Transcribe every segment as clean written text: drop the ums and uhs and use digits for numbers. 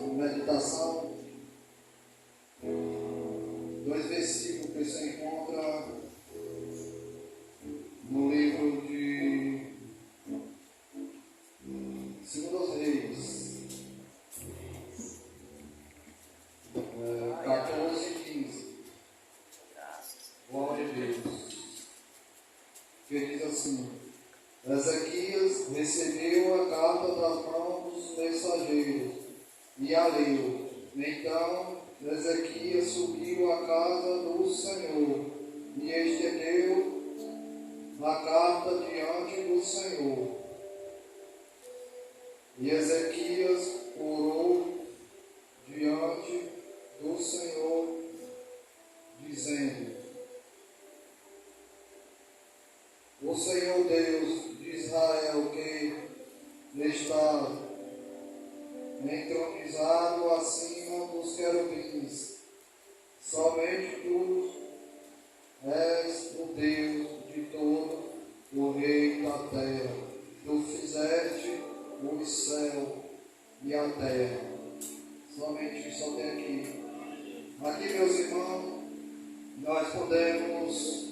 meditação, dois versículos que se encontra no livro de 2 Reis, 14 e 15. Glória a Deus. Que diz assim: Ezequias recebeu a carta das mãos dos mensageiros e a leu. Então Ezequias subiu à casa do Senhor e estendeu a carta diante do Senhor. E Ezequias orou diante do Senhor, dizendo: O Senhor Deus de Israel, que está entronizado acima dos querubins, somente tu és o Deus de todo o rei da terra. Tu fizeste o céu e a terra. Somente só tem aqui. Aqui, meus irmãos, nós podemos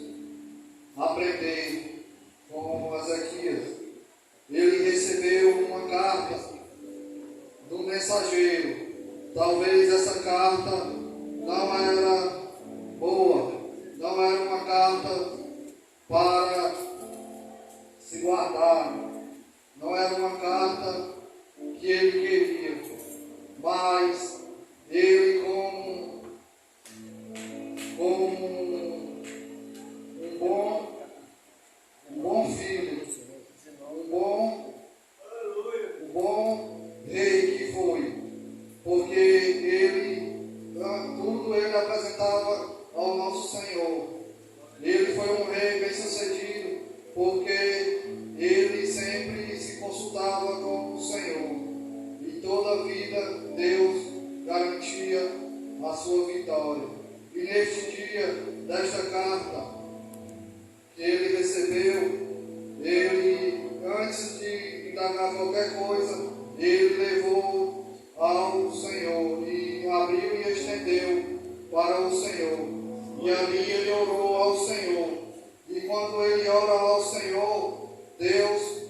aprender com Ezequias. Ele recebeu uma carta do mensageiro. Talvez essa carta não era boa, não era uma carta para se guardar, não era uma carta que ele queria, mas ele, como um bom filho, um bom rei que foi, porque tudo ele apresentava ao nosso Senhor. Ele foi um rei bem sucedido, porque ele sempre se consultava com o Senhor, e toda a vida Deus garantia a sua vitória. E neste dia desta carta que ele recebeu, ele, antes de indagar qualquer coisa, ele levou ao Senhor e abriu e estendeu para o Senhor. E ali ele orou ao Senhor. E quando ele ora ao Senhor, Deus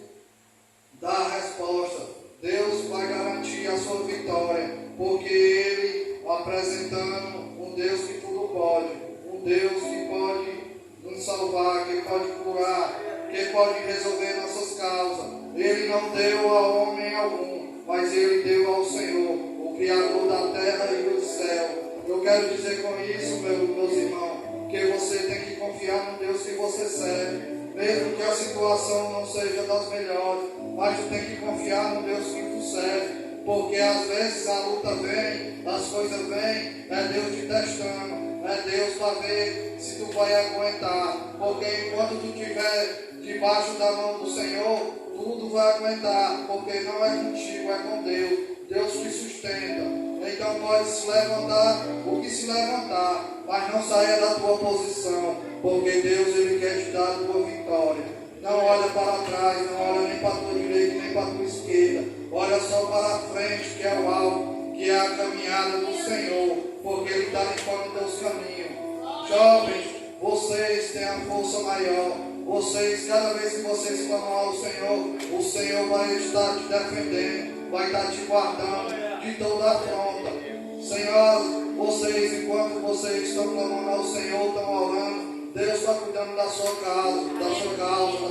dá a resposta. Deus vai garantir a sua vitória, porque ele, apresentando um Deus que tudo pode, um Deus que pode nos salvar, que pode curar, que pode resolver nossas causas. Ele não deu a homem algum, mas ele deu ao Senhor, o Criador da terra e do céu. Eu quero dizer com isso, meus irmãos, que você tem que confiar no Deus que você serve, mesmo que a situação não seja das melhores, mas tu tem que confiar no Deus que tu serve, porque às vezes a luta vem, as coisas vêm, é Deus te testando, é Deus para ver se tu vai aguentar, porque enquanto tu estiver debaixo da mão do Senhor, tudo vai aguentar, porque não é contigo, é com Deus. Deus te sustenta. Então pode se levantar o que se levantar, mas não saia da tua posição, porque Deus ele quer te dar a tua vitória. Não olha para trás, não olha nem para a tua direita, nem para a tua esquerda. Olha só para a frente, que é o alvo, que é a caminhada do Senhor, porque Ele está limpando teus caminhos. Jovens, vocês têm a força maior. Vocês, cada vez que vocês clamam ao Senhor, o Senhor vai estar te defendendo, vai estar te guardando de toda afronta. Senhor, vocês, enquanto vocês estão clamando ao Senhor, estão orando, Deus está cuidando da sua casa, da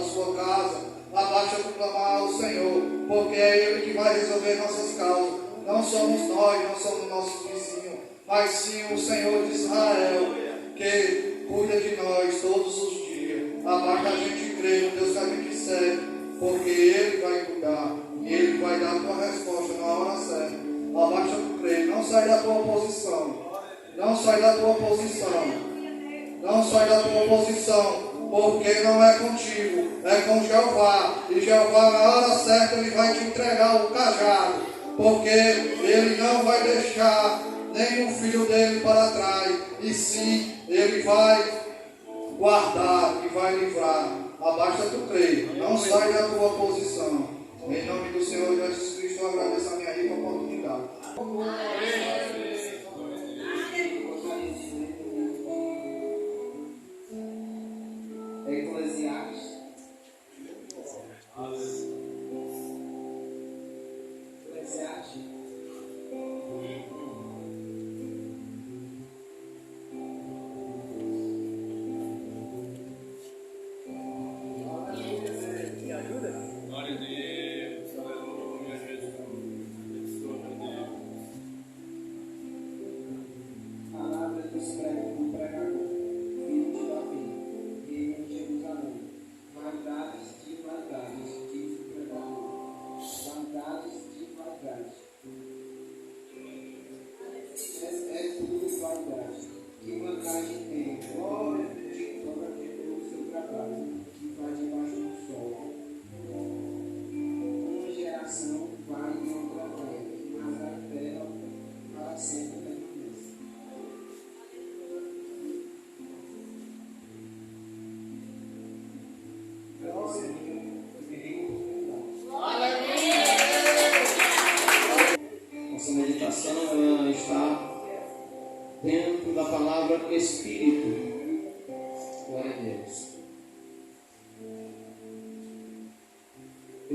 sua casa. Abaixa para clamar ao Senhor, porque é Ele que vai resolver nossas causas. Não somos nós, não somos nossos vizinhos, mas sim o Senhor de Israel, que cuida de nós todos os dias. Abaixa a gente crer no Deus que a gente serve, porque Ele vai cuidar e Ele vai dar a tua resposta na hora certa. Abaixa tu crer, não sai da tua posição, não sai da tua posição, não sai da tua posição, porque não é contigo, é com Jeová, e Jeová na hora certa Ele vai te entregar o cajado, porque Ele não vai deixar nenhum filho dele para trás, e sim, Ele vai guardar e vai livrar. Abaixa tu crer, não sai da tua posição. Em nome do Senhor Jesus Cristo, eu agradeço a minha rica oportunidade.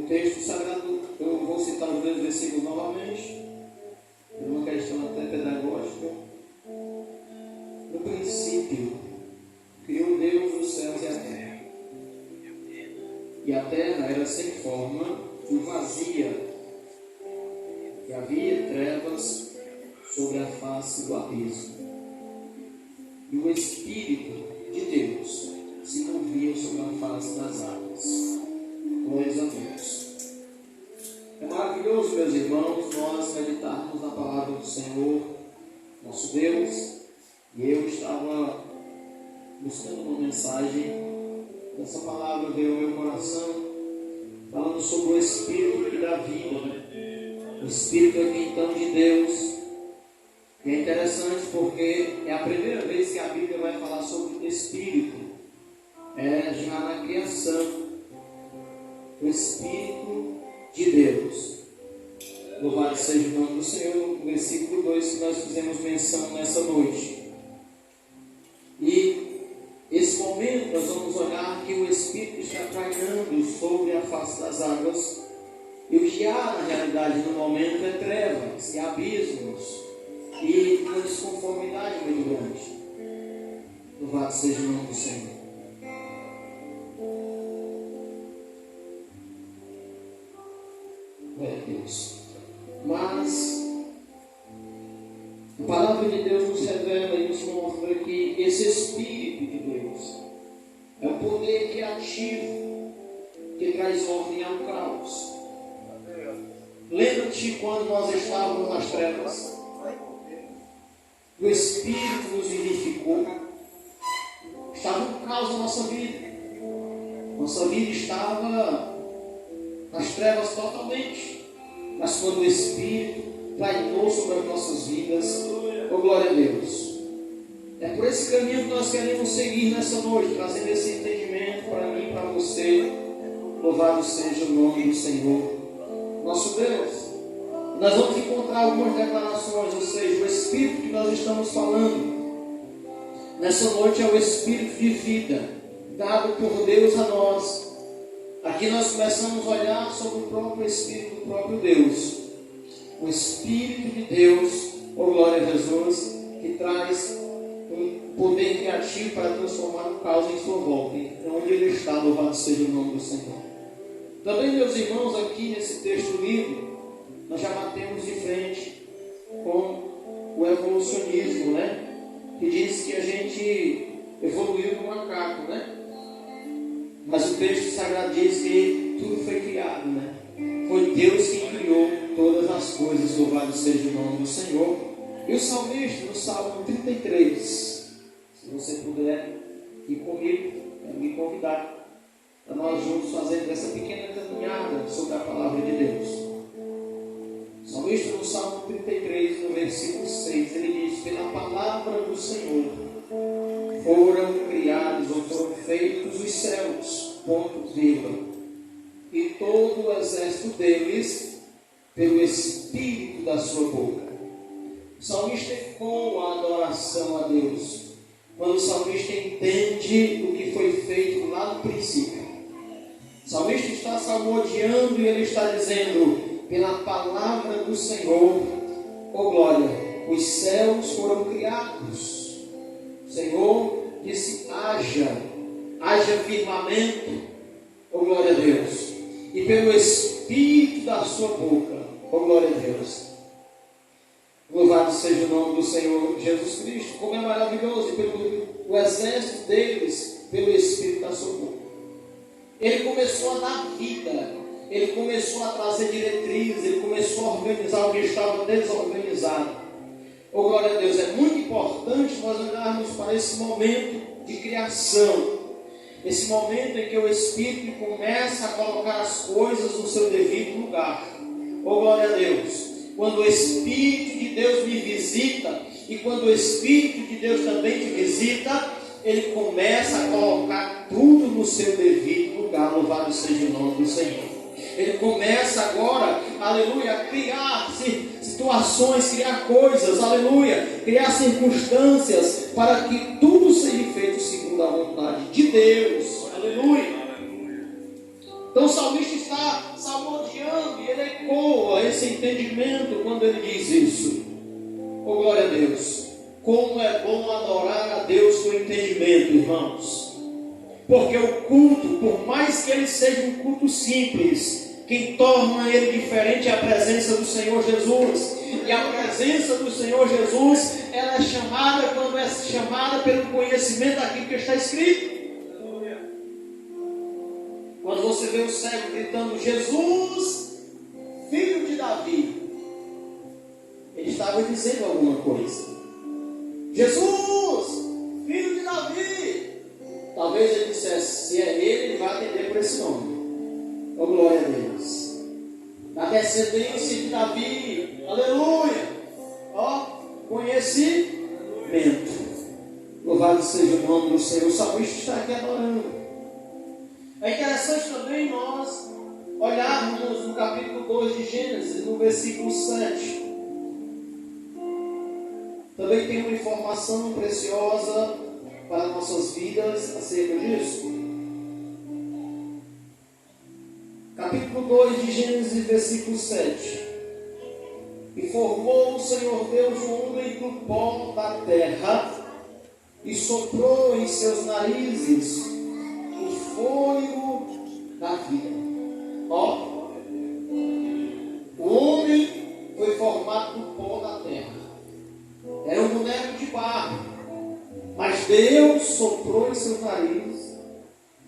O texto sagrado, eu vou citar os dois versículos novamente, por uma questão até pedagógica. No princípio, criou Deus os céus e a terra. E a terra era sem forma e vazia, e havia trevas sobre a face do abismo. E o Espírito de Deus se movia sobre a face das águas. Glórias a Deus. É maravilhoso, meus irmãos, nós meditarmos na palavra do Senhor, nosso Deus. E eu estava buscando uma mensagem, essa palavra veio ao meu coração, falando sobre o Espírito que dá vida, o Espírito aqui então de Deus. E é interessante porque é a primeira vez que a Bíblia vai falar sobre Espírito, é já na criação, o Espírito de Deus. Louvado seja o nome do Senhor, no versículo 2 que nós fizemos menção nessa noite. E esse momento nós vamos olhar que o Espírito está pairando sobre a face das águas. E o que há na realidade no momento é trevas e abismos e uma desconformidade muito grande. Louvado seja o nome do Senhor. Glória a Deus. Mas a palavra de Deus nos revela e nos mostra que esse Espírito de Deus é o poder criativo que traz ordem ao caos. Lembra-te quando nós estávamos nas trevas? O Espírito nos vivificou. Estava um caos na nossa vida. Nossa vida estava nas trevas totalmente. Mas quando o Espírito plainou sobre as nossas vidas, oh glória a Deus. É por esse caminho que nós queremos seguir nessa noite, trazendo esse entendimento para mim e para você. Louvado seja o nome do Senhor, nosso Deus. Nós vamos encontrar algumas declarações, ou seja, o Espírito que nós estamos falando nessa noite é o Espírito de vida, dado por Deus a nós. Aqui nós começamos a olhar sobre o próprio Espírito do próprio Deus. O Espírito de Deus, oh glória a Jesus, que traz um poder criativo para transformar o caos em sua volta. Onde Ele está, louvado seja o nome do Senhor. Também, meus irmãos, aqui nesse texto lido, nós já batemos de frente com o evolucionismo, né? Que diz que a gente evoluiu no macaco, né? Mas o texto sagrado diz que tudo foi criado, né? Foi Deus quem criou todas as coisas, louvado seja o nome do Senhor. E o salmista, no Salmo 33, se você puder ir comigo, me convidar para nós juntos fazermos essa pequena caminhada sobre a palavra de Deus. O salmista, no Salmo 33, no versículo 6, ele diz: pela palavra do Senhor foram criados ou foram feitos os céus, ponto, vírgula, e todo o exército deles pelo Espírito da sua boca. O salmista ecoa a adoração a Deus, quando o salmista entende o que foi feito lá no princípio. O salmista está salmodiando e ele está dizendo: pela palavra do Senhor, oh glória, os céus foram criados. O Senhor disse: haja firmamento, oh glória a Deus, e pelo Espírito da sua boca, oh glória a Deus. Louvado seja o nome do Senhor Jesus Cristo. Como é maravilhoso, pelo o exército deles, pelo Espírito da sua boca. Ele começou a dar vida, ele começou a trazer diretrizes, ele começou a organizar o que estava desorganizado. Oh glória a Deus, é muito importante nós olharmos para esse momento de criação, esse momento em que o Espírito começa a colocar as coisas no seu devido lugar. Oh glória a Deus, quando o Espírito de Deus me visita, e quando o Espírito de Deus também te visita, ele começa a colocar tudo no seu devido lugar. Louvado seja o nome do Senhor. Ele começa agora, aleluia, a criar situações, criar coisas, aleluia, criar circunstâncias para que tudo seja feito segundo a vontade de Deus, aleluia. Então o salmista está salmodiando e ele ecoa esse entendimento quando ele diz isso. Oh, glória a Deus! Como é bom adorar a Deus com entendimento, irmãos. Porque o culto, por mais que ele seja um culto simples, quem torna ele diferente é a presença do Senhor Jesus. E a presença do Senhor Jesus, ela é chamada quando é chamada pelo conhecimento daquilo que está escrito. Quando você vê o cego gritando, Jesus, filho de Davi, ele estava dizendo alguma coisa. Jesus, filho de Davi. Talvez ele dissesse, se é ele vai atender por esse nome. Oh, glória a Deus. Da descendência de Davi, aleluia. Ó, conhecimento. Louvado seja o nome do Senhor. O salmista está aqui adorando. É interessante também nós olharmos no capítulo 2 de Gênesis, no versículo 7. Também tem uma informação preciosa para nossas vidas acerca disso. Capítulo 2 de Gênesis, versículo 7. E formou o Senhor Deus o homem do pó da terra, e soprou em seus narizes o fôlego da vida. Ó, o homem foi formado do pó da terra. Era um boneco de barro, mas Deus soprou em seus narizes,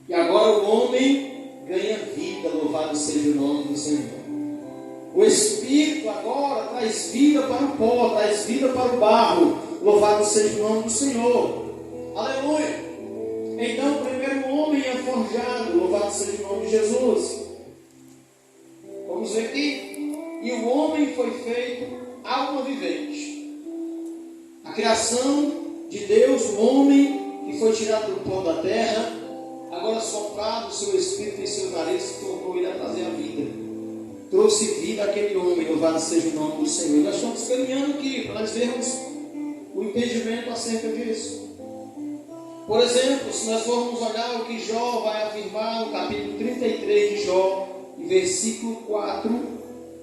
e agora o homem ganha vida. Louvado seja o nome do Senhor. O Espírito agora traz vida para o pó, traz vida para o barro. Louvado seja o nome do Senhor. Aleluia. Então o primeiro homem é forjado. Louvado seja o nome de Jesus. Vamos ver aqui. E o homem foi feito alma vivente. A criação de Deus, o homem que foi tirado do pó da terra, agora soprado o seu Espírito em seus narizes, tornou ele a trazer a vida. Trouxe vida àquele homem, louvado seja o nome do Senhor. Nós estamos caminhando aqui para nós vermos o entendimento acerca disso. Por exemplo, se nós formos olhar o que Jó vai afirmar no capítulo 33 de Jó, e versículo 4,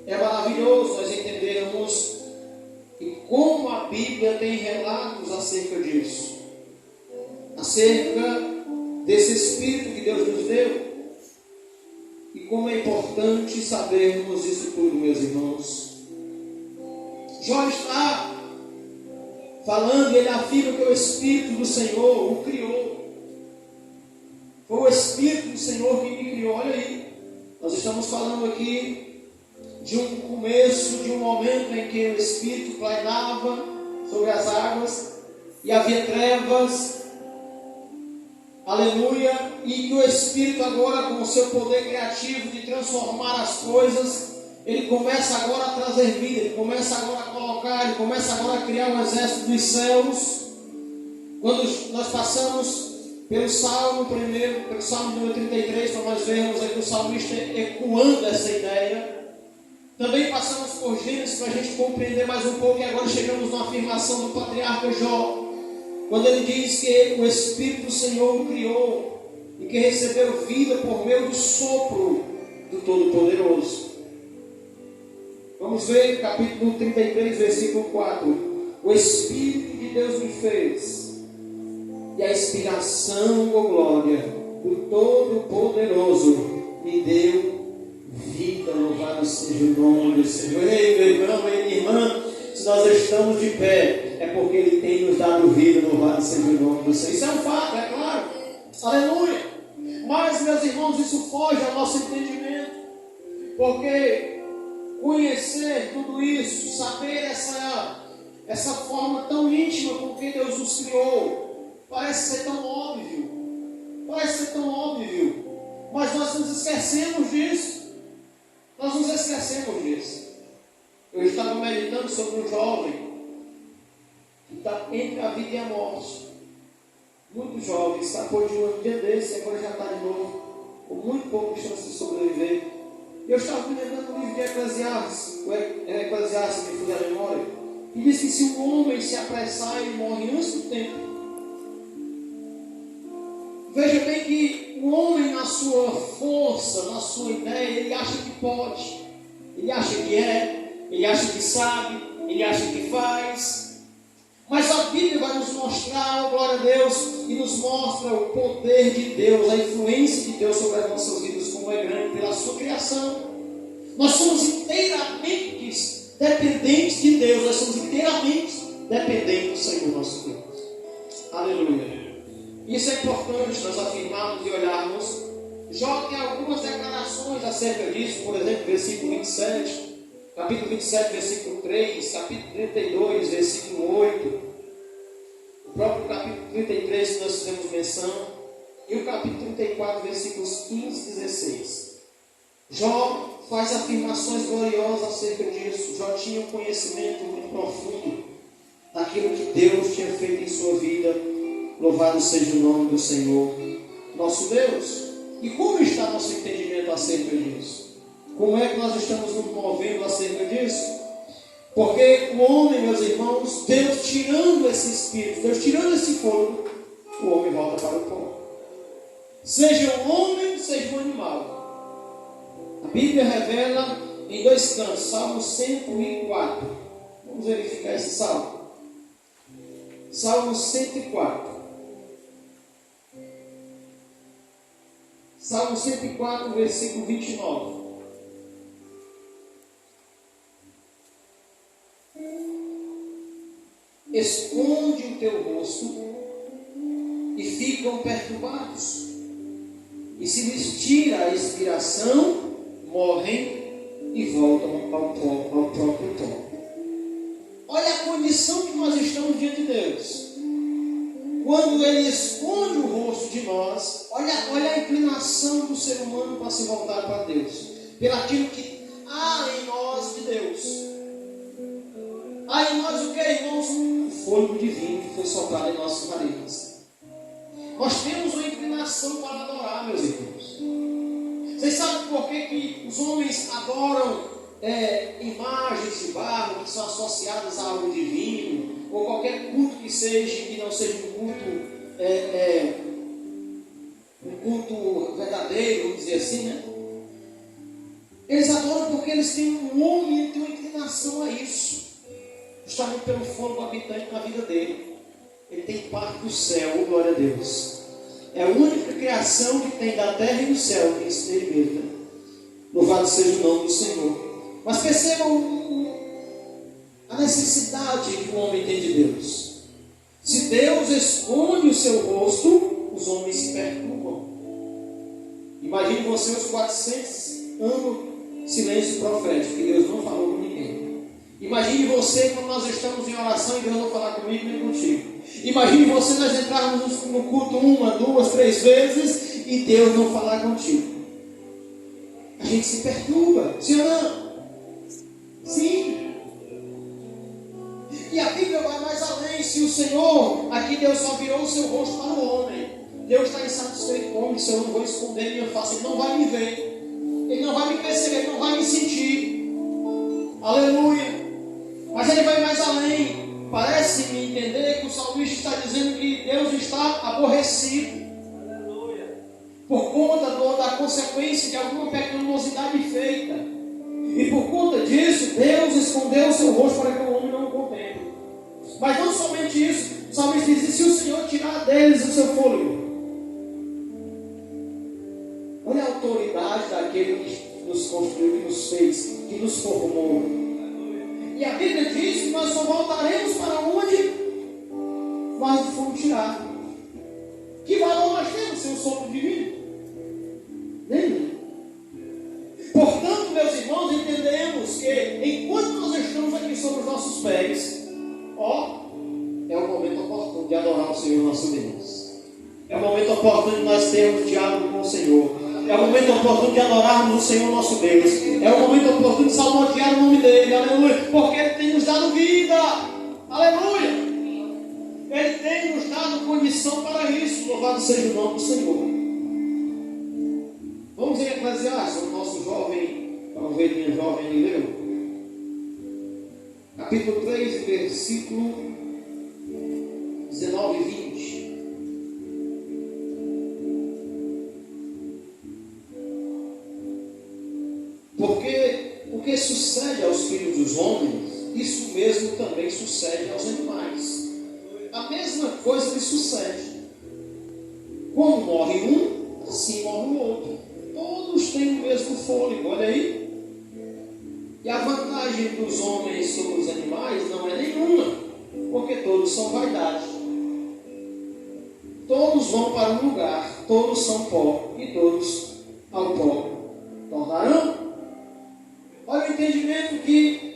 é maravilhoso nós entendermos e como a Bíblia tem relatos acerca disso, acerca desse Espírito que Deus nos deu, e como é importante sabermos isso tudo, meus irmãos. Jó está falando, e ele afirma que o Espírito do Senhor o criou. Foi o Espírito do Senhor que me criou. Olha aí, nós estamos falando aqui de um começo, de um momento em que o Espírito planava sobre as águas e havia trevas, aleluia, e que o Espírito agora, com o seu poder criativo de transformar as coisas, ele começa agora a trazer vida, ele começa agora a colocar, ele começa agora a criar um exército dos céus. Quando nós passamos pelo Salmo primeiro, pelo Salmo número 33, para nós vermos aqui o salmista ecoando essa ideia. Também passamos por Gênesis para a gente compreender mais um pouco, e agora chegamos na afirmação do patriarca Jó, quando ele diz que o Espírito do Senhor o criou e que recebeu vida por meio do sopro do Todo-Poderoso. Vamos ver capítulo 33, versículo 4. O Espírito de Deus me fez, e a inspiração, ou glória, do Todo-Poderoso me deu vida. Louvado seja o nome do Senhor. Ei, meu irmão, ei, minha irmã, se nós estamos de pé, é porque Ele tem nos dado vida. Louvado seja o nome do Senhor. Isso é um fato, é claro. Aleluia. Mas, meus irmãos, isso foge ao nosso entendimento, porque conhecer tudo isso, saber essa forma tão íntima com que Deus nos criou, parece ser tão óbvio. Parece ser tão óbvio. Mas nós nos esquecemos disso. Nós nos esquecemos disso. Eu estava meditando sobre um jovem que está entre a vida e a morte. Muito jovem, escapou de um dia desse e agora já está de novo, com muito pouca chance de sobreviver. Eu estava me lembrando do livro de Eclesiastes, o Eclesiastes me fez a memória, e diz que se um homem se apressar, ele morre antes do tempo. Veja bem que o homem na sua força, na sua ideia, ele acha que pode, ele acha que ele acha que sabe, ele acha que faz. Mas a Bíblia vai nos mostrar, glória a Deus, e nos mostra o poder de Deus, a influência de Deus sobre as nossas vidas, como é grande pela sua criação. Nós somos inteiramente dependentes de Deus, nós somos inteiramente dependentes do Senhor nosso Deus. Aleluia. Isso é importante nós afirmarmos e olharmos. Jó tem algumas declarações acerca disso, por exemplo, versículo 27. Capítulo 27, versículo 3, capítulo 32, versículo 8, o próprio capítulo 33 que nós fizemos menção, e o capítulo 34, versículos 15 e 16. Jó faz afirmações gloriosas acerca disso. Jó tinha um conhecimento muito profundo daquilo que Deus tinha feito em sua vida. Louvado seja o nome do Senhor, nosso Deus. E como está nosso entendimento acerca disso? Como é que nós estamos nos movendo acerca disso? Porque o homem, meus irmãos, Deus tirando esse espírito, Deus tirando esse fogo, o homem volta para o pó. Seja um homem, seja um animal. A Bíblia revela em dois cantos, Salmo 104. Vamos verificar esse salmo. Salmo 104. Salmo 104, versículo 29. Esconde o teu rosto e ficam perturbados, e se lhes tira a inspiração, morrem e voltam ao próprio pó. Olha a condição que nós estamos diante de Deus. Quando Ele esconde o rosto de nós, olha a inclinação do ser humano para se voltar para Deus, pelaquilo que há em nós de Deus. Há em nós o que, irmãos? O fôlego divino que foi soprado em nossas narinas. Nós temos uma inclinação para adorar, meus irmãos. Vocês sabem por que os homens adoram imagens de barro que são associadas a algo divino, ou qualquer culto que seja, que não seja um culto verdadeiro, vamos dizer assim, né? Eles adoram porque eles têm um homem que tem uma inclinação a isso, justamente pelo fôlego habitante na vida dele. Ele tem parte do céu, glória a Deus. É a única criação que tem da terra e do céu, que isso dele mesmo, né? Louvado seja o nome do Senhor. Mas percebam a necessidade que o homem tem de Deus. Se Deus esconde o seu rosto, os homens se perturbam. Imagine você os 400 anos de silêncio profético, que Deus não falou com ninguém. Imagine você quando nós estamos em oração e Deus não falar comigo nem contigo. Imagine você nós entrarmos no culto 1, 2, 3 vezes e Deus não falar contigo. A gente se perturba, sim ou não? Sim. E a Bíblia vai mais além. Se o Senhor, aqui Deus só virou o seu rosto para o homem, Deus está insatisfeito com o homem. Se eu não vou esconder minha face, Ele não vai me ver, Ele não vai me perceber, Ele não vai me sentir. Aleluia. Mas Ele vai mais além. Parece-me entender que o salmista está dizendo que Deus está aborrecido por conta da consequência de alguma pecaminosidade feita. E por conta disso, Deus escondeu o seu rosto para que o homem não o contemple. Mas não somente isso, o salmista diz: e se o Senhor tirar deles o seu fôlego? Olha a autoridade daquele que nos construiu, que nos fez, que nos formou. E a Bíblia diz que nós só voltaremos para onde nós fomos tirados. Que valor nós temos sem o sopro divino? Nenhum. Portanto, meus irmãos, entendemos que enquanto nós estamos aqui sobre os nossos pés, é o momento oportuno de adorar o Senhor nosso Deus. É o momento oportuno de nós termos diálogo com o Senhor. É o momento oportuno de adorarmos o Senhor nosso Deus. É o momento oportuno de salmodiar o nome dEle. Aleluia. Porque Ele tem nos dado vida. Aleluia. Ele tem nos dado condição para isso. Louvado seja o nome do Senhor. Vamos em Eclesiastes, o nosso jovem, a ovelhinha jovem ali leu. Capítulo 3, versículo 19 e 20. sucede aos filhos dos homens, isso mesmo também sucede aos animais. A mesma coisa lhe sucede. Como morre um, assim morre o outro. Todos têm o mesmo fôlego, olha aí. E a vantagem dos homens sobre os animais não é nenhuma, porque todos são vaidade. Todos vão para um lugar, todos são pó, e todos ao pó tornarão. Olha o entendimento que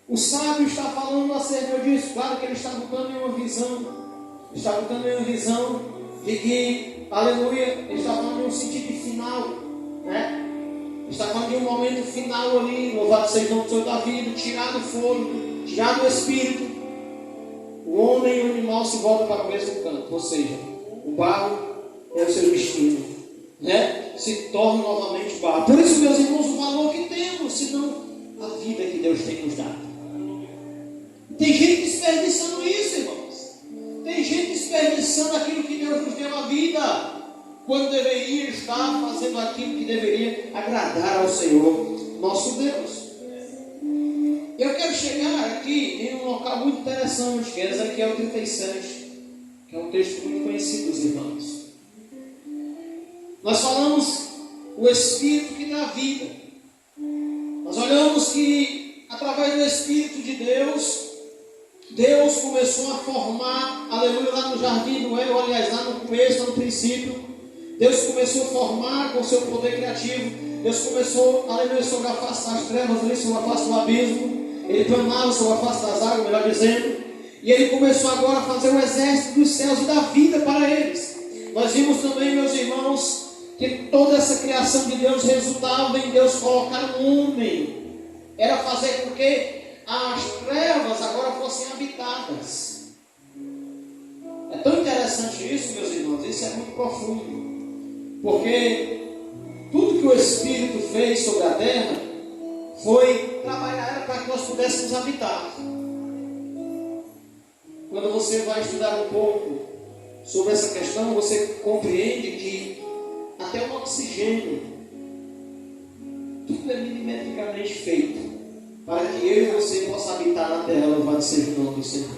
o sábio está falando acerca disso. Claro que ele está botando em uma visão, de que, aleluia, ele está falando em um sentido final, né? Ele está falando de um momento final ali, louvado seja o nome do Senhor da vida, tirado o fôlego, tirado o espírito, o homem e o animal se voltam para o mesmo canto, ou seja, o barro é o seu destino, né? Se torna novamente barro. Por isso, meus irmãos, o valor que temos, senão a vida que Deus tem nos dado. Tem gente desperdiçando isso, irmãos. Tem gente desperdiçando aquilo que Deus nos deu a vida, quando deveria estar fazendo aquilo que deveria agradar ao Senhor, nosso Deus. Eu quero chegar aqui em um local muito interessante, que é Ezequiel 37, que é um texto muito conhecido dos irmãos. Nós falamos o Espírito que dá vida. Nós olhamos que através do Espírito de Deus, Deus começou a formar, aleluia, lá no jardim do Éden, aliás, lá no começo, no princípio, Deus começou a formar com o seu poder criativo. Deus começou, aleluia, sobre a face das trevas, ali, sobre a face do abismo. Ele planava sobre a face das águas, melhor dizendo. E ele começou agora a fazer o exército dos céus e dar vida para eles. Nós vimos também, meus irmãos, que toda essa criação de Deus resultava em Deus colocar um homem. Era fazer com que as trevas agora fossem habitadas. É tão interessante isso, meus irmãos, isso é muito profundo. Porque tudo que o Espírito fez sobre a terra foi trabalhar para que nós pudéssemos habitar. Quando você vai estudar um pouco sobre essa questão, você compreende que até o oxigênio, tudo é milimetricamente feito para que eu e você possa habitar na terra, louvado seja o nome do Senhor.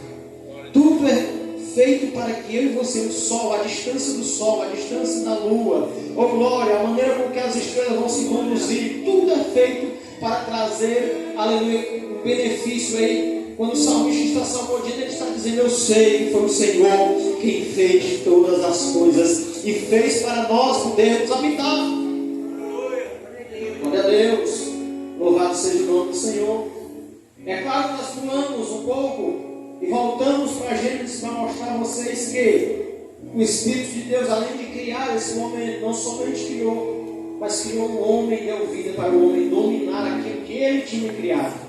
Tudo é feito para que eu e você, o sol, a distância do sol, a distância da lua, oh glória, a maneira com que as estrelas vão se conduzir, tudo é feito para trazer, aleluia, um benefício aí. Quando o salmista está salmodiando, ele está dizendo: eu sei que foi o Senhor quem fez todas as coisas e fez para nós podermos habitar. Glória a Deus, louvado seja o nome do Senhor. É claro que nós pulamos um pouco e voltamos para Gênesis para mostrar a vocês que o Espírito de Deus, além de criar esse homem, não somente criou, mas criou um homem e deu vida para o homem dominar aquilo que ele tinha criado.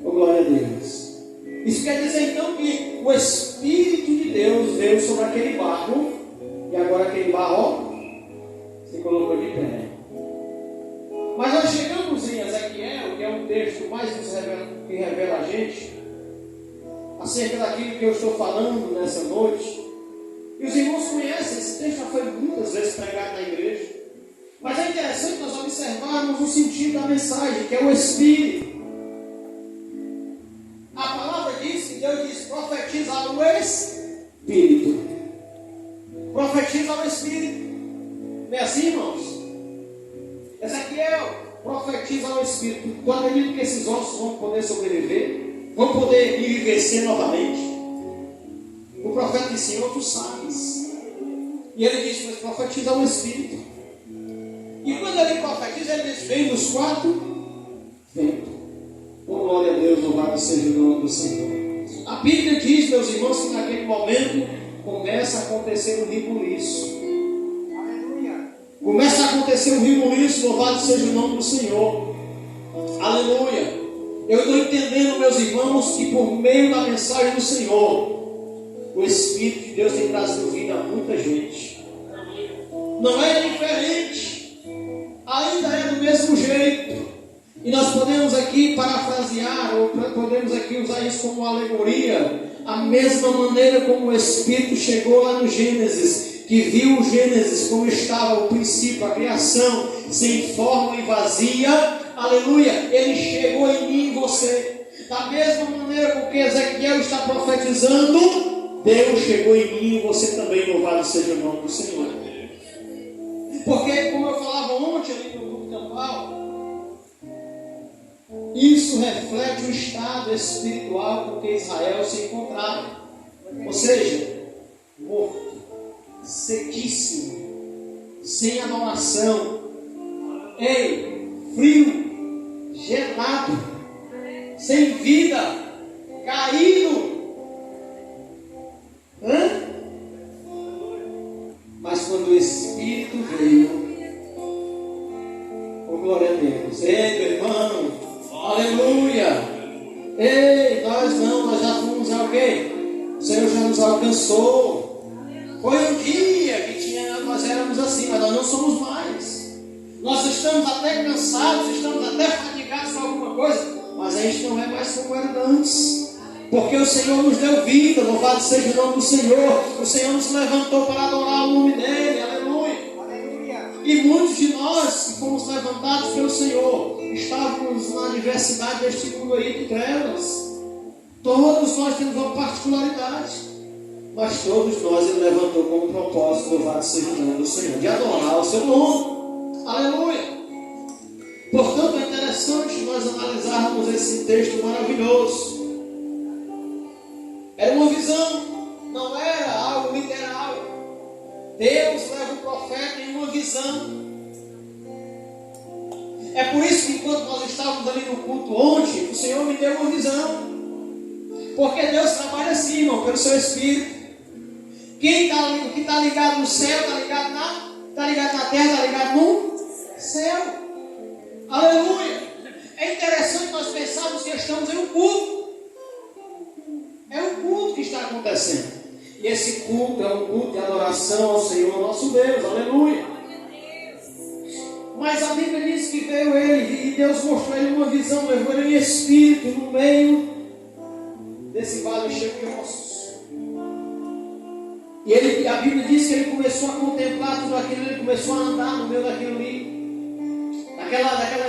Oh, glória a Deus. Isso quer dizer então que o Espírito de Deus veio sobre aquele barro, e agora aquele barro, se colocou de pé. Mas nós chegamos em Ezequiel, que é um texto mais que revela a gente acerca daquilo que eu estou falando nessa noite. E os irmãos conhecem, esse texto já foi muitas vezes pregado na igreja. Mas é interessante nós observarmos o sentido da mensagem, que é o Espírito. A palavra diz que Deus diz: profetiza ao Espírito. Profetiza ao Espírito. Não é assim, irmãos? Ezequiel profetiza ao Espírito. Tu acredita que esses ossos vão poder sobreviver? Vão poder enriquecer novamente? O profeta disse: Senhor, tu sabes. E ele disse: mas profetiza ao Espírito. E quando ele profetiza, ele diz: vem dos quatro ventos. Oh, glória a Deus, louvado seja o nome do Senhor. A Bíblia diz, meus irmãos, que naquele momento começa a acontecer um rebuliço. Começa a acontecer um rebuliço, louvado seja o nome do Senhor. Aleluia. Eu estou entendendo, meus irmãos, que por meio da mensagem do Senhor, o Espírito de Deus tem trazido vida a muita gente. Não é diferente, ainda é do mesmo jeito. E nós podemos aqui parafrasear, ou podemos aqui usar isso como alegoria, a mesma maneira como o Espírito chegou lá no Gênesis, que viu o Gênesis como estava o princípio, a criação, sem forma e vazia. aleluia, ele chegou em mim e em você. Da mesma maneira com que Ezequiel está profetizando, Deus chegou em mim e você também, louvado seja o nome do Senhor. Porque, como eu falava ontem ali no grupo campal, isso reflete o estado espiritual com que Israel se encontrava. Ou seja, morto, sequíssimo, sem adoração, frio, gelado, sem vida, caído. Mas quando o Espírito veio, oh glória a Deus, ei meu irmão, aleluia, nós já fomos alguém, o Senhor já nos alcançou. Foi um dia que nós éramos assim, mas nós não somos mais. Nós estamos até cansados, estamos até fatigados com alguma coisa, mas a gente não é mais como era antes. Porque o Senhor nos deu vida, louvado seja o nome do Senhor. O Senhor nos levantou para adorar o nome dEle, aleluia. E muitos de nós que fomos levantados pelo Senhor, estávamos na diversidade deste mundo aí de trevas. Todos nós temos uma particularidade, mas todos nós Ele levantou como propósito, louvado seja o nome do Senhor, de adorar o seu nome, aleluia. Portanto, é interessante nós analisarmos esse texto maravilhoso. Era uma visão, não era algo literal. Deus leva o profeta em uma visão. É por isso que enquanto nós estávamos ali no culto ontem, o Senhor me deu uma visão. Porque Deus trabalha assim, irmão, pelo seu Espírito. Quem está ligado no céu, está ligado na terra, está ligado no céu. Aleluia. É interessante nós pensarmos que estamos em um culto. É um culto que está acontecendo. E esse culto é um culto de adoração ao Senhor nosso Deus. Aleluia. Mas a Bíblia diz que veio ele e Deus mostrou ele uma visão, levou ele em espírito no meio desse vale cheio de ossos. E a Bíblia diz que ele começou a contemplar tudo aquilo, ele começou a andar no meio daquilo ali.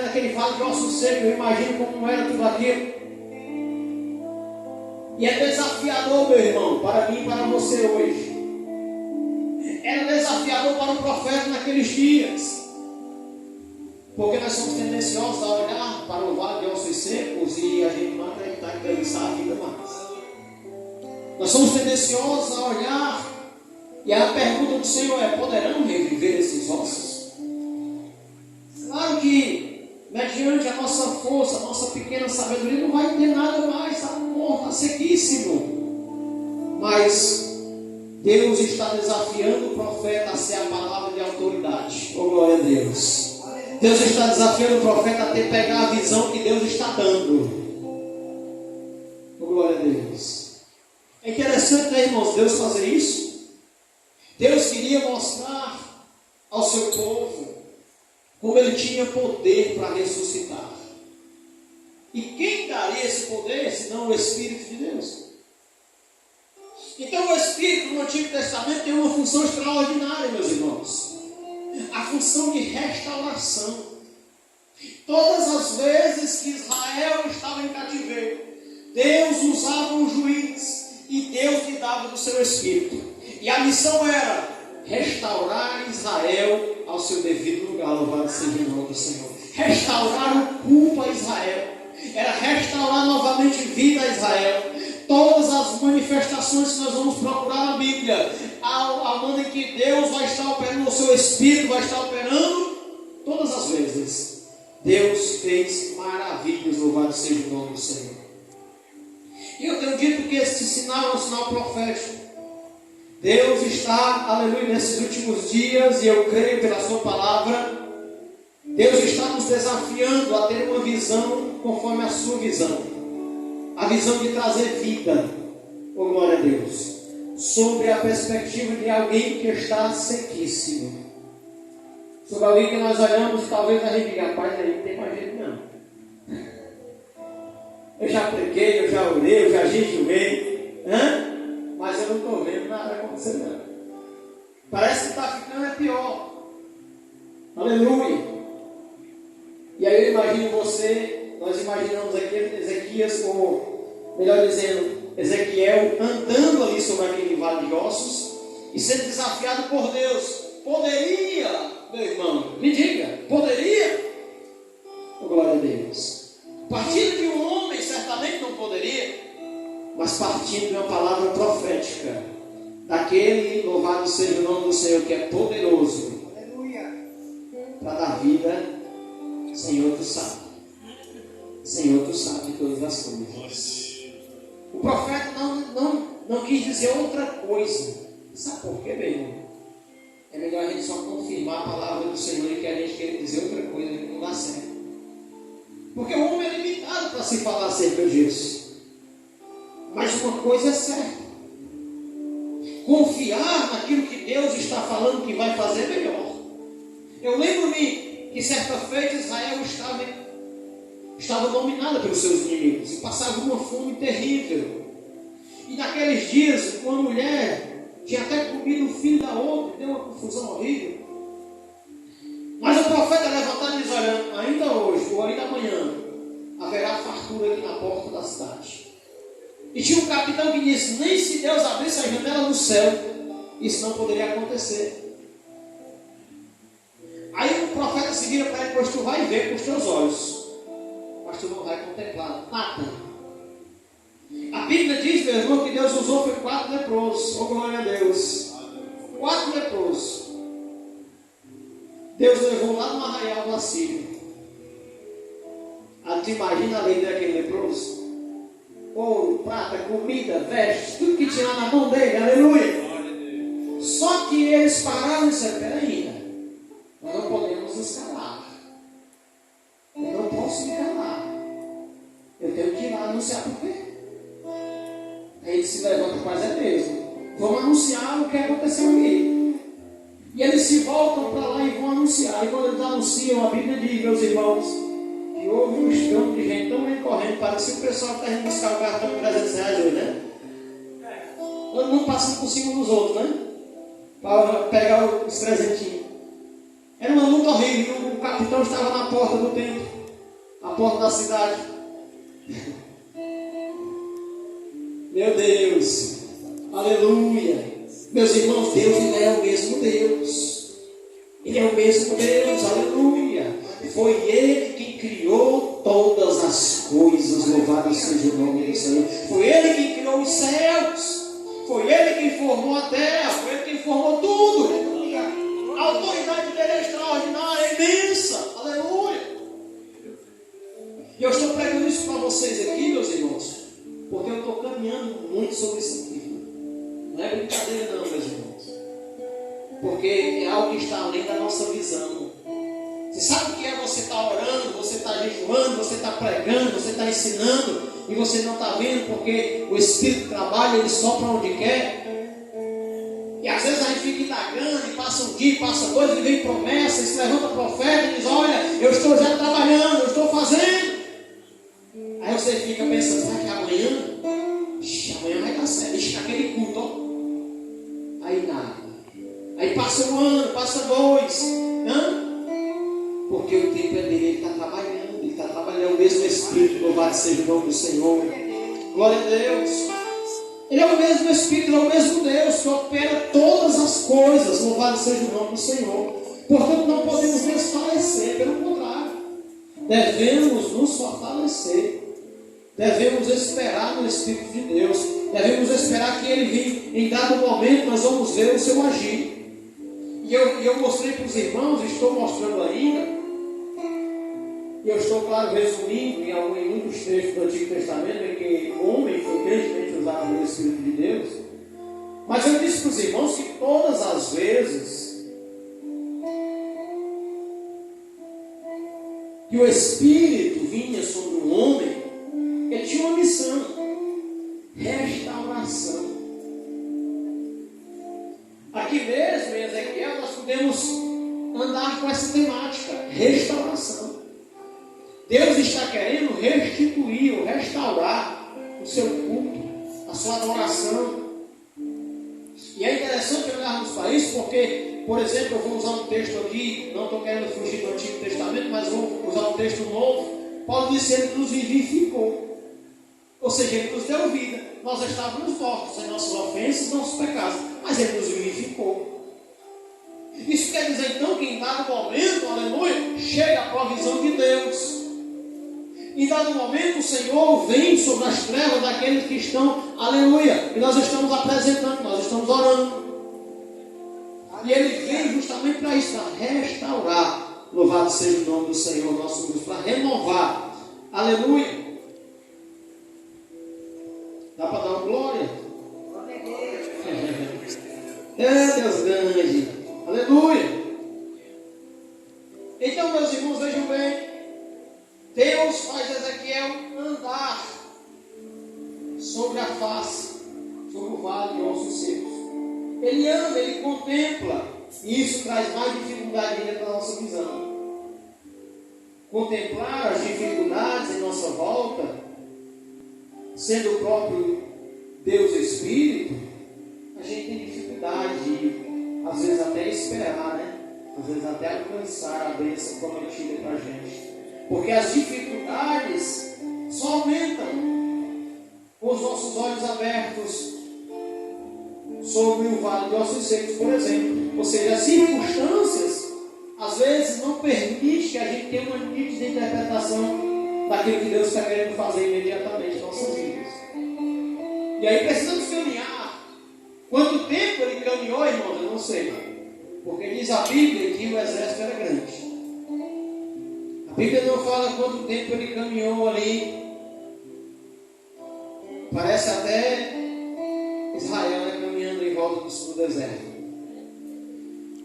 Daquele vale de ossos secos, eu imagino como era tudo aquilo. E é desafiador, meu irmão, para mim e para você hoje. Era desafiador para o profeta naqueles dias. Porque nós somos tendenciosos a olhar para o vale de ossos secos e a gente não acreditar que Deus está a vida mais. Nós somos tendenciosos a olhar e a pergunta do Senhor é: poderão reviver esses ossos? Claro que, mediante a nossa força, a nossa pequena sabedoria, não vai ter nada mais, está morto, está sequíssimo. Mas Deus está desafiando o profeta a ser a palavra de autoridade. Oh, glória a Deus. Deus está desafiando o profeta a pegar a visão que Deus está dando. Oh, glória a Deus. É interessante, né, irmãos, Deus fazer isso. Deus queria mostrar ao seu povo como ele tinha poder para ressuscitar. E quem daria esse poder, senão o Espírito de Deus? Então o Espírito no Antigo Testamento tem uma função extraordinária, meus irmãos. A função de restauração. Todas as vezes que Israel estava em cativeiro, Deus usava um juiz e Deus lhe dava do seu Espírito. E a missão era restaurar Israel ao seu devido lugar, louvado seja o nome do Senhor. Restaurar o culto a Israel. Era restaurar novamente vida a Israel. Todas as manifestações que nós vamos procurar na Bíblia, a maneira em que Deus vai estar operando, o seu Espírito vai estar operando, todas as vezes Deus fez maravilhas, louvado seja o nome do Senhor. E eu tenho dito que esse sinal é um sinal profético. Deus está, aleluia, nesses últimos dias, e eu creio pela sua palavra, Deus está nos desafiando a ter uma visão conforme a sua visão. A visão de trazer vida, oh glória a Deus, sobre a perspectiva de alguém que está sequíssimo. Sobre alguém que nós olhamos e talvez a gente diga: rapaz, aí não tem mais jeito não. Eu já preguei, eu já orei, eu já jejuei, mas eu não estou vendo nada acontecer não. Parece que está ficando pior. Aleluia. E aí eu imagino Ezequias, ou melhor dizendo, Ezequiel andando ali sobre aquele vale de ossos e sendo desafiado por Deus. Poderia, meu irmão, me diga, poderia? Oh, glória a Deus. Partindo de um homem, certamente não poderia, mas partindo de uma palavra profética, daquele, louvado seja o nome do Senhor, que é poderoso para dar vida. Senhor, tu sabe. Senhor, tu sabe de todas as coisas. O profeta não quis dizer outra coisa. Sabe por quê, meu irmão? É melhor a gente só confirmar a palavra do Senhor e que a gente queira dizer outra coisa que não dá certo. Porque o homem é limitado para se falar acerca disso. Mas uma coisa é certa: confiar naquilo que Deus está falando que vai fazer melhor. Eu lembro-me que certa feita Israel estava dominada pelos seus inimigos e passava uma fome terrível. E naqueles dias, uma mulher tinha até comido o filho da outra, deu uma confusão horrível. Mas o profeta levantado e diz: olha, ainda hoje ou ainda amanhã haverá fartura aqui na porta da cidade. E tinha um capitão que disse: nem se Deus abrisse a janela do céu, isso não poderia acontecer. Aí o profeta se vira para ele: pois tu vai ver com os teus olhos, mas tu não vai contemplar nada. A Bíblia diz, meu irmão, que Deus usou foi 4 leprosos. Oh, glória a Deus. 4 leprosos. Deus levou lá no arraial do Assírio. Tu imagina a alegria daquele leproso? Ouro, prata, comida, vestes, tudo que tinha na mão dele, aleluia. Só que eles pararam e disseram: peraí, nós não podemos nos calar. Eu não posso me calar. Eu tenho que ir lá anunciar por quê? Aí ele se levanta: mas é mesmo, vamos anunciar o que aconteceu aqui. E eles se voltam para lá e vão anunciar. E quando eles anunciam, a Bíblia diz, meus irmãos, que houve um escampo de gente tão bem correndo, parecia o pessoal que está indo buscar o cartão de R$300 hoje, né? Todo mundo passando por cima dos outros, né? Para pegar os 300. Era uma luta horrível. O capitão estava na porta do templo, a porta da cidade. Meu Deus, aleluia. Meus irmãos, Deus, Ele é o mesmo Deus. Ele é o mesmo Deus, aleluia. Foi Ele quem criou todas as coisas, louvado seja o nome do Senhor. Foi Ele quem criou os céus. Foi Ele quem formou a terra. Foi Ele quem formou tudo. A autoridade dele é extraordinária, é imensa, aleluia. E eu estou pregando isso para vocês aqui, meus irmãos, porque eu estou caminhando muito sobre isso aqui. Não é brincadeira não, meus irmãos. Porque é algo que está além da nossa visão. Você sabe o que é você estar orando, você está jejuando, você está pregando, você está ensinando, e você não está vendo porque o Espírito trabalha, ele sopra onde quer. E às vezes a gente fica indagando, e passa um dia, passa dois, e vem promessa, e se levanta profeta e diz: olha, eu estou já trabalhando, eu estou fazendo. Aí você fica pensando: será que amanhã? Amanhã vai dar certo, deixa aquele culto, ó. Aí nada. Aí passa um ano, passa 2. Porque o tempo é dele, ele está trabalhando. Ele está trabalhando, o mesmo Espírito, louvado seja o nome do Senhor. Glória a Deus. Ele é o mesmo Espírito, Ele é o mesmo Deus que opera todas as coisas, louvado seja o nome do Senhor. Portanto, não podemos desfalecer, pelo contrário, devemos nos fortalecer. Devemos esperar no Espírito de Deus. Devemos esperar que Ele venha. Em dado momento nós vamos ver o seu agir. E eu mostrei para os irmãos, estou mostrando ainda. E eu estou, claro, resumindo em muitos textos do Antigo Testamento em que o homem foi grandemente usado pelo Espírito de Deus. Mas eu disse para os irmãos que todas as vezes que o Espírito vinha sobre um homem, ele tinha uma missão: restauração. Aqui mesmo em Ezequiel nós podemos andar com essa temática: restauração. Deus está querendo restituir ou restaurar o seu culto, a sua adoração. E é interessante olharmos para isso porque, por exemplo, eu vou usar um texto aqui, não estou querendo fugir do Antigo Testamento, mas vou usar um texto novo. Paulo disse: Ele nos vivificou. seja, Ele nos deu vida. Nós estávamos mortos em nossas ofensas e nossos pecados, mas Ele nos vivificou. Isso quer dizer então que em dado momento, aleluia, chega a provisão de Deus. Em dado momento o Senhor vem sobre as trevas daqueles que estão, aleluia, e nós estamos apresentando, nós estamos orando. E Ele vem justamente para isso, para restaurar. Louvado seja o nome do Senhor, nosso Deus, para renovar. Aleluia. Dá para dar uma glória? É Deus grande. Aleluia. Então, meus irmãos, vejam bem. Deus faz Ezequiel andar sobre a face, sobre o vale de ossos secos. Ele anda, ele contempla. E isso traz mais dificuldade ainda para a nossa visão. Contemplar as dificuldades em nossa volta, sendo o próprio Deus Espírito, a gente tem dificuldade de, às vezes, até esperar, né? Às vezes até alcançar a bênção prometida para a gente. Porque as dificuldades só aumentam com os nossos olhos abertos sobre o vale de ossos secos, por exemplo. Ou seja, as circunstâncias às vezes não permitem que a gente tenha uma nítida interpretação daquilo que Deus está querendo fazer imediatamente em nossas vidas. E aí precisamos caminhar. Quanto tempo ele caminhou, irmãos? Eu não sei. Porque diz a Bíblia que o exército era grande. A Bíblia não fala quanto tempo ele caminhou ali. Parece até Israel, né, caminhando em volta do deserto.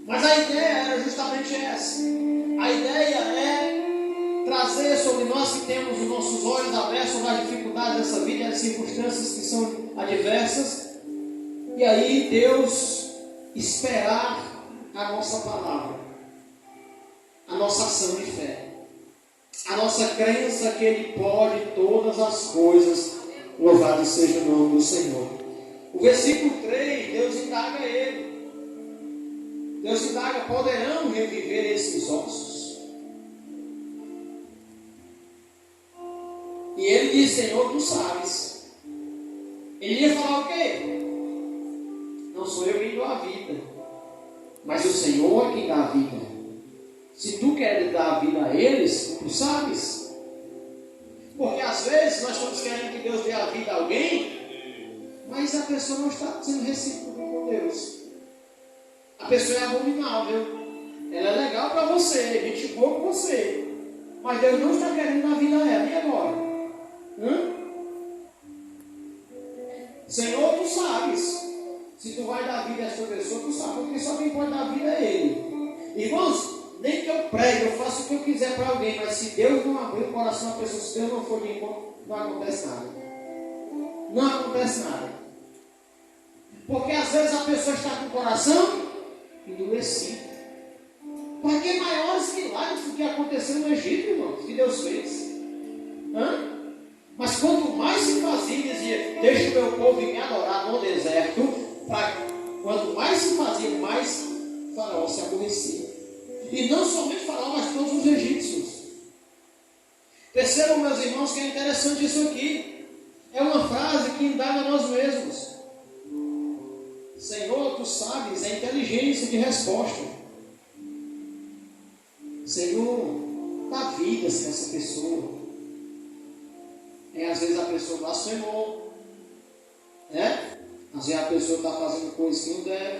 Mas a ideia era justamente essa. A ideia é trazer sobre nós que temos os nossos olhos abertos sobre as dificuldades dessa vida, as circunstâncias que são adversas. E aí Deus esperar a nossa palavra, a nossa ação de fé, a nossa crença que Ele pode todas as coisas. Louvado seja o nome do Senhor. O versículo 3, Deus indaga ele. Deus indaga, poderão reviver esses ossos? E ele diz, Senhor, tu sabes. Ele ia falar o quê? Não sou eu quem dou a vida, mas o Senhor é quem dá a vida. Se tu queres dar a vida a eles, tu sabes. Porque às vezes nós estamos querendo que Deus dê a vida a alguém, mas a pessoa não está sendo recíproca com Deus. A pessoa é abominável. Ela é legal para você, gente boa com você, mas Deus não está querendo dar a vida a ela. E agora? Senhor, tu sabes. Se tu vai dar vida a essa pessoa, tu sabe, porque só quem pode dar vida é Ele. Irmãos, nem que eu pregue, eu faço o que eu quiser para alguém, mas se Deus não abrir o coração da pessoa, se Deus não for de encontro, não acontece nada. Não acontece nada. Porque às vezes a pessoa está com o coração endurecido. Para que maiores milagres do que aconteceu no Egito, irmãos, que Deus fez? Mas quanto mais se fazia, dizia, deixa o meu povo me adorar no deserto. Quanto mais se fazia, mais Faraó se aborrecia. E não somente Faraó, mas todos os egípcios. Percebam, meus irmãos, que é interessante isso aqui. É uma frase que indaga a nós mesmos. Senhor, tu sabes, é inteligência de resposta. Senhor, dá vida a essa pessoa. Às vezes a pessoa blasfemou, né? Às vezes a pessoa está fazendo coisas que não deve.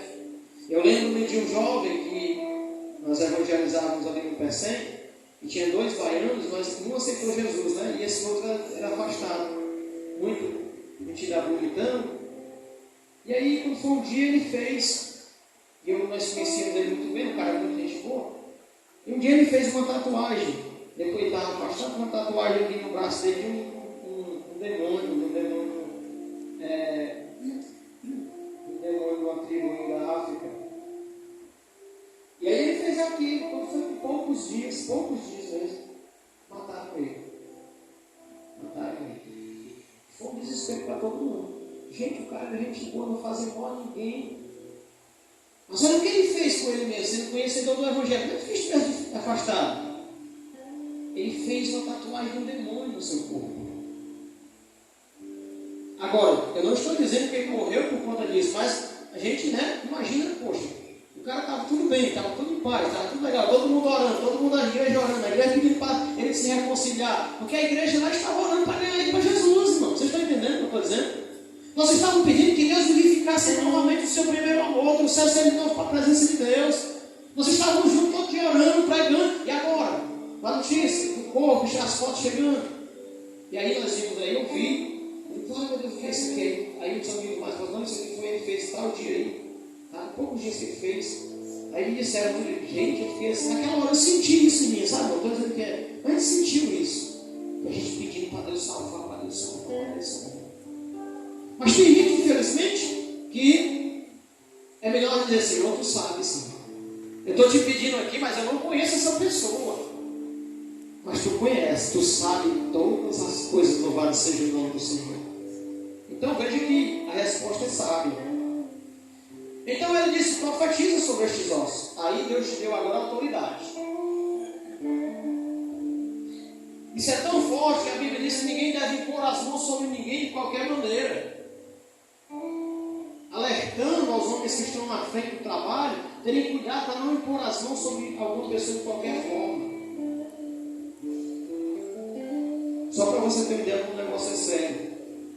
Eu lembro-me de um jovem que nós evangelizávamos ali no Pecém, e tinha 2 baianos, mas um aceitou Jesus, né? E esse outro era afastado, muito mentiraburitano. E aí, quando foi um dia, ele fez, e nós conhecíamos ele muito bem, um cara muito gente boa. E um dia ele fez uma tatuagem, depois ele estava afastado, uma tatuagem aqui no braço dele de um demônio de uma tribo da África. E aí ele fez aquilo, quando foi por poucos dias mesmo, mataram ele. Foi um desespero para todo mundo. Gente, o cara é gente boa, não faz mal a ninguém. Mas olha o que ele fez com ele mesmo, sendo conhecedor do Evangelho. Não é que estivesse afastado. Ele fez uma tatuagem de um demônio no seu corpo. Agora, eu não estou dizendo que ele morreu por conta disso, mas a gente, né, imagina, poxa, o cara estava tudo bem, estava tudo em paz, estava tudo legal, todo mundo orando, todo mundo na igreja orando, a igreja pedindo para ele se reconciliar, porque a igreja lá estava orando para ganhar ele para Jesus, irmão. Vocês estão entendendo o que eu estou dizendo? Nós estávamos pedindo que Deus vivificasse novamente o seu primeiro amor, trouxesse ele de novo para a presença de Deus. Nós estávamos juntos todo dia orando, pregando, e agora? A notícia do corpo, as fotos chegando. E aí nós vimos aí, eu vi, meu Deus, o que é isso aqui? Aí os amigos mais falaram, não, isso aqui foi ele fez tal dia aí. Tá? Poucos dias que ele fez. Aí me disseram, gente, ele fez. Naquela hora eu senti isso em mim, sabe? Eu estou dizendo que é. Mas a gente sentiu isso. E a gente pedindo para Deus salvar, para Deus salvar, para Deus salvar. Mas tem gente, infelizmente, que é melhor dizer assim, outro sabe sim. Eu estou te pedindo aqui, mas eu não conheço essa pessoa. Mas tu conhece, tu sabe todas as coisas, louvado seja o nome do Senhor. Então veja que a resposta é sábia. Então ele disse, profetiza sobre estes ossos. Aí Deus te deu agora autoridade. Isso é tão forte que a Bíblia diz que ninguém deve impor as mãos sobre ninguém de qualquer maneira. Alertando aos homens que estão na frente do trabalho, terem cuidado para não impor as mãos sobre alguma pessoa de qualquer forma. Só para você ter uma ideia como o negócio é sério.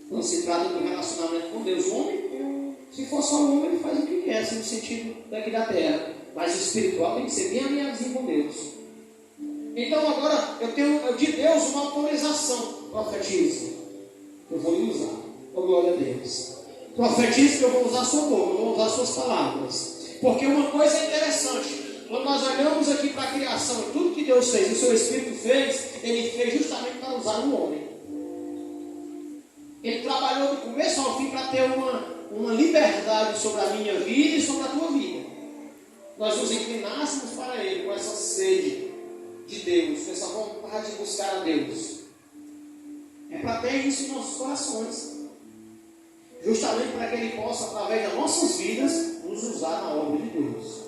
Quando se trata do relacionamento com Deus, o homem, se for só o homem, ele faz o que quer, assim, no sentido daqui da terra. Mas o espiritual tem que ser bem alinhadinho com Deus. Então agora eu tenho de Deus uma autorização. Profetiza. Eu vou lhe usar. Oh, glória a Deus. Profetiza que eu vou usar a sua boca, eu vou usar as suas palavras. Porque uma coisa é interessante. Quando nós olhamos aqui para a criação e tudo que Deus fez, o seu Espírito fez, Ele fez justamente para usar o homem. Ele trabalhou do começo ao fim para ter uma liberdade sobre a minha vida e sobre a tua vida. Nós nos inclinássemos para Ele com essa sede de Deus, com essa vontade de buscar a Deus. É para ter isso em nossos corações. Justamente para que Ele possa, através das nossas vidas, nos usar na obra de Deus.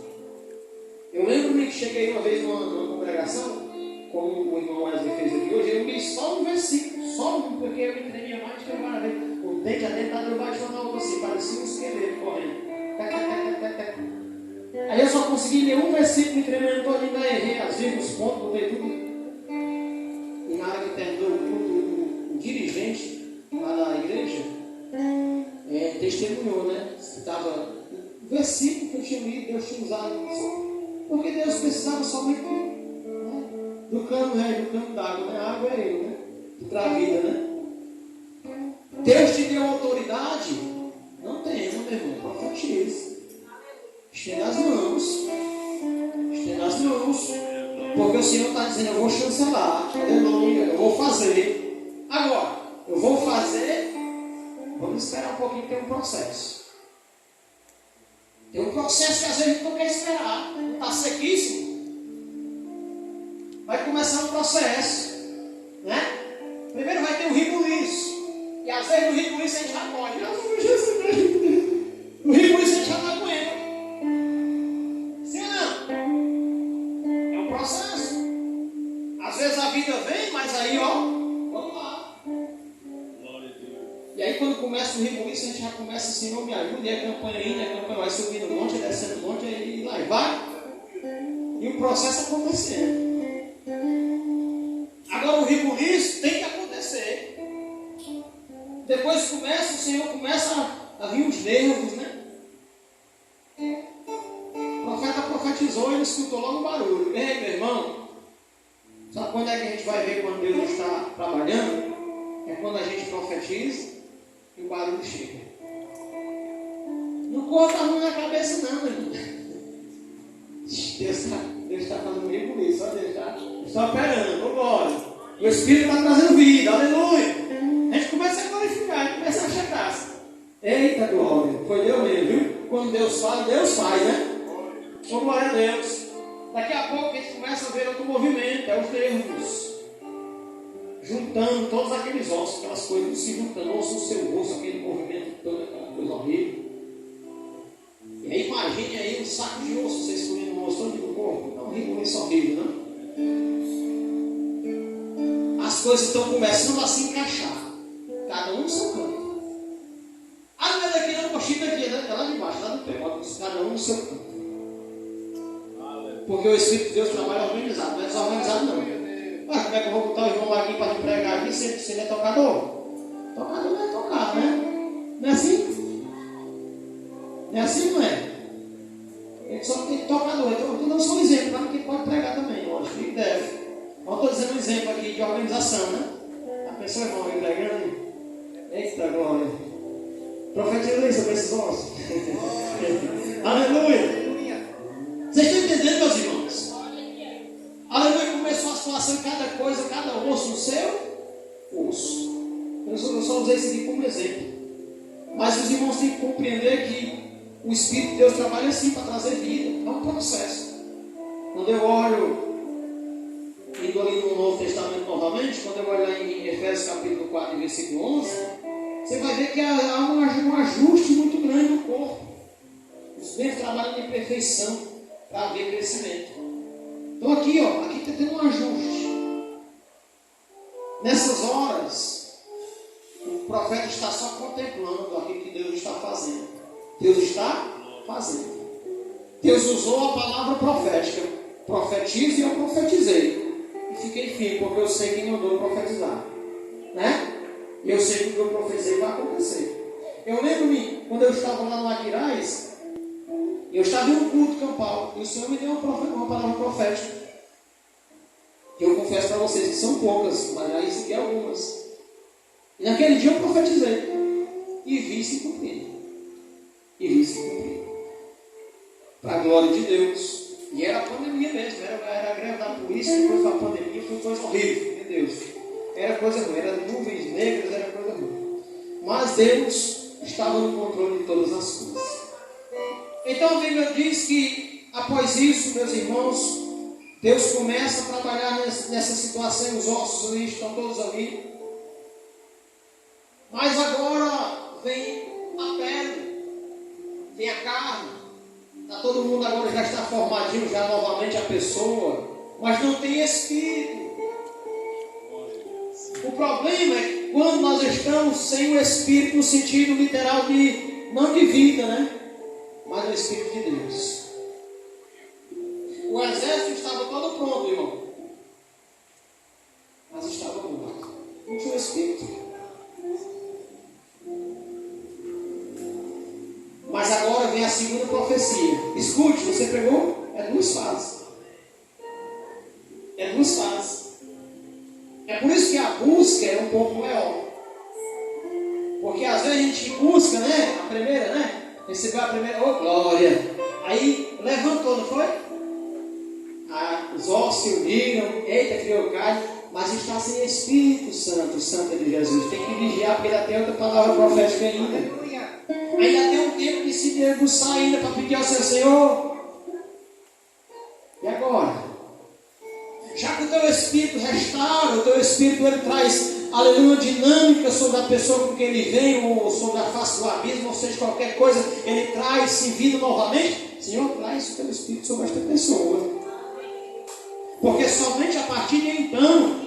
Eu lembro-me que cheguei uma vez numa congregação, como o irmão Wesley fez aqui hoje, eu li só um versículo, só um, porque eu me tremia mais que eu agora vez. O dente adentado debaixo da outra assim, parecia um esqueleto correndo. Aí eu só consegui ler um versículo, me tremendo todo, ainda errei as vírgulas, os pontos, botei tudo. E na hora que terminou o dirigente lá da igreja, testemunhou, né? Estava o versículo que eu tinha lido, Deus tinha usado. Porque Deus precisava somente do cano, do cano d'água, né? A água é Ele, né? Para a vida, né? Deus te deu autoridade? Não tem, meu irmão, profetiza. Estenda as mãos. Estenda as mãos. Porque o Senhor está dizendo, eu vou chancelar, aleluia, eu vou fazer. Agora, eu vou fazer, vamos esperar um pouquinho, tem um processo. Tem um processo que às vezes a gente não quer esperar. Não está sequíssimo. Vai começar um processo. Né? Primeiro vai ter um ribuliço. E às vezes no ribuliço a gente já morre. No ribuliço a gente já não aguenta. Sim ou não? É um processo. Às vezes a vida vem, mas aí, ó, vamos lá. E aí quando começa o ribuliço, a gente já começa assim, Senhor me ajuda, e a campanha indo, a campanha vai subindo o monte, descendo o monte, e lá vai. E o processo acontecendo. Agora o ribuliço tem que acontecer. Depois começa, o Senhor começa a vir os nervos, né? O profeta profetizou e ele escutou logo o barulho. Ei, meu irmão, sabe quando é que a gente vai ver quando Deus está trabalhando? É quando a gente profetiza e o barulho chega. Não corta a mão na cabeça não, meu irmão. Deus está fazendo meio por isso, Deus está operando, glória. O Espírito está trazendo vida, aleluia. A gente começa a glorificar, a gente começa a achar graça. Eita glória, foi Deus mesmo, viu? Quando Deus fala, Deus faz, né? Glória a Deus. Daqui a pouco a gente começa a ver outro movimento, é os nervos. Juntando todos aqueles ossos, aquelas coisas se juntando, osso no seu rosto, aquele movimento todo, aquela coisa horrível. E aí imagine aí um saco de osso, vocês comendo um osso todo no corpo. Não, horrível, isso horrível, não? As coisas estão começando a se encaixar. Cada um no seu canto. um no seu campo. Porque o Espírito de Deus trabalha organizado, não é desorganizado não. Mas como é que eu vou botar o irmão aqui para me pregar aqui se ele é tocador? Tocador não é tocar, né? Não é assim? Não é assim, não é? Ele só tem tocador. Então, eu estou dando só um exemplo, para que ele pode pregar também, lógico, ele deve. Eu estou dizendo um exemplo aqui de organização, né? A pessoa, irmão, vem pregando. Eita glória. Profetiza sobre esses ossos. Aleluia. Vocês estão entendendo, meus irmãos? Aleluia. Começou a situação em cada coisa, cada osso no seu osso. Eu só usei isso aqui como exemplo. Mas os irmãos têm que compreender que o Espírito de Deus trabalha assim para trazer vida. É um processo. Quando eu olho, indo ali no Novo Testamento novamente, quando eu olho lá em Efésios capítulo 4, versículo 11, você vai ver que há um ajuste muito grande no corpo. Os membros trabalham em perfeição para haver crescimento. Então aqui, ó, aqui está tendo um ajuste. Nessas horas, o profeta está só contemplando aquilo que Deus está fazendo. Deus está fazendo. Deus usou a palavra profética. Profetize e eu profetizei. E fiquei firme, porque eu sei quem mandou profetizar. Né? E eu sei que o que eu profetizei vai acontecer. Eu lembro-me, quando eu estava lá no Aquiraz, eu estava em um culto campal. E o Senhor me deu uma palavra profética. Que eu confesso para vocês que são poucas, mas aí segui algumas. E naquele dia eu profetizei. E vi se cumprir. Para a glória de Deus. E era a pandemia mesmo. Era a greve da polícia, depois da pandemia, foi coisa horrível. Meu Deus. Era coisa ruim. Era nuvens negras, era coisa ruim. Mas Deus estava no controle de todas as coisas. Então a Bíblia diz que após isso, meus irmãos, Deus começa a trabalhar nessa situação. Os ossos ali estão todos ali. Mas agora vem a pele, vem a carne. Está todo mundo agora já está formadinho, já novamente a pessoa, mas não tem espírito. O problema é que quando nós estamos sem o espírito, no sentido literal de, não de vida, né? Mas o Espírito de Deus. O exército estava todo pronto, irmão, mas estava morto. Não tinha o Espírito. Mas agora vem a segunda profecia. Escute, você pegou? É duas fases. É duas fases. É por isso que a busca é um pouco maior. Porque às vezes a gente busca, né? A primeira, né? Recebeu a primeira, oh glória. Aí levantou, não foi? Os ossos se uniram, eita, criou carne, mas está sem Espírito Santo, Santo de Jesus. Tem que vigiar, porque ainda tem outra palavra profética ainda. Ainda tem um tempo de se debruçar ainda para pedir ao seu Senhor. E agora? Já que o teu Espírito restaura, o teu Espírito ele traz, aleluia, dinâmica sobre a pessoa com quem ele vem, ou sobre a face do abismo, ou seja, qualquer coisa, ele traz vida novamente. Senhor, traz o teu Espírito sobre esta pessoa. Porque somente a partir de então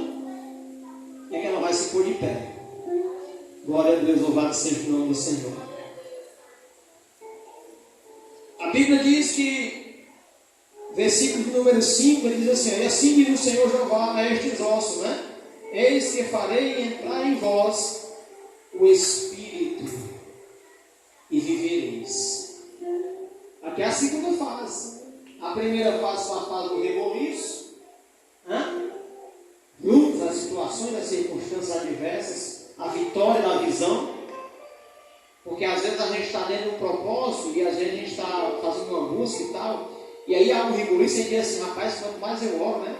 é que ela vai se pôr de pé. Glória a Deus, louvado seja o nome do Senhor. A Bíblia diz que, versículo de número 5, ele diz assim: e assim diz o Senhor Jeová a estes ossos, né? Eis que farei entrar em vós o Espírito e vivereis. Aqui é a segunda fase. A primeira fase foi a fase do reboliço, lutas, as situações, as circunstâncias adversas, a vitória da visão. Porque às vezes a gente está dentro de um propósito e às vezes a gente está fazendo uma busca e tal, e aí há um reboliço e a gente diz assim: rapaz, quanto mais eu oro, né?